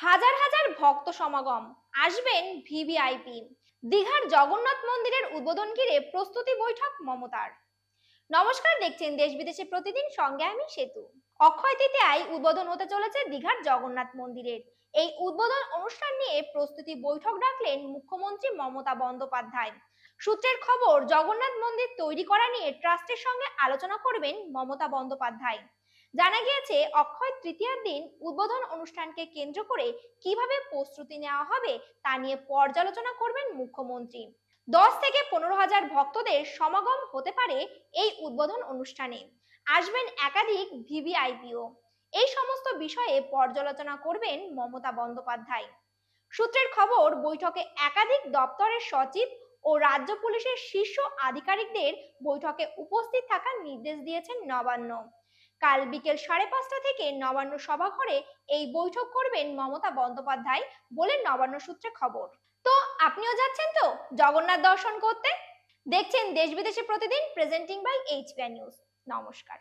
হাজার হাজার ভক্ত সমাগম, আসবেন ভিভিআইপি। দীঘার জগন্নাথ মন্দিরের উদ্বোধন ঘিরে প্রস্তুতি বৈঠক মমতার। নমস্কার, দেখছেন দেশ বিদেশে প্রতিদিন, সঙ্গে আমি সেতু। অক্ষয় তৃতীয়ায় উদ্বোধন হতে চলেছে দীঘার জগন্নাথ মন্দিরের। এই উদ্বোধন অনুষ্ঠান নিয়ে প্রস্তুতি বৈঠক ডাকলেন মুখ্যমন্ত্রী মমতা বন্দ্যোপাধ্যায়। সূত্রের খবর, জগন্নাথ মন্দির তৈরি করা নিয়ে ট্রাস্টের সঙ্গে আলোচনা করবেন মমতা বন্দ্যোপাধ্যায়। জানা গিয়েছে, অক্ষয় তৃতীয়ার দিন উদ্বোধন অনুষ্ঠানকে কেন্দ্র করে কিভাবে প্রস্তুতি নেওয়া হবে তা নিয়ে পর্যালোচনা করবেন মুখ্যমন্ত্রী। 10 থেকে 15,000 ভক্তদের সমাগম হতে পারে এই উদ্বোধন অনুষ্ঠানে। আসবেন একাধিক ভিভিআইপিও। এই সমস্ত বিষয়ে পর্যালোচনা করবেন মমতা বন্দ্যোপাধ্যায়। সূত্রের খবর, বৈঠকে একাধিক দপ্তরের সচিব ও রাজ্য পুলিশের শীর্ষ আধিকারিকদের বৈঠকে উপস্থিত থাকার নির্দেশ দিয়েছেন নবান্ন। কাল বিকেল 5:30 থেকে নবান্ন সভাঘরে এই বৈঠক করবেন মমতা বন্দ্যোপাধ্যায় বলে নবান্ন সূত্রে খবর। তো আপনিও যাচ্ছেন তো জগন্নাথ দর্শন করতে? দেখছেন দেশ বিদেশে প্রতিদিন, প্রেজেন্টিং বাই এইচপিআই নিউজ। নমস্কার।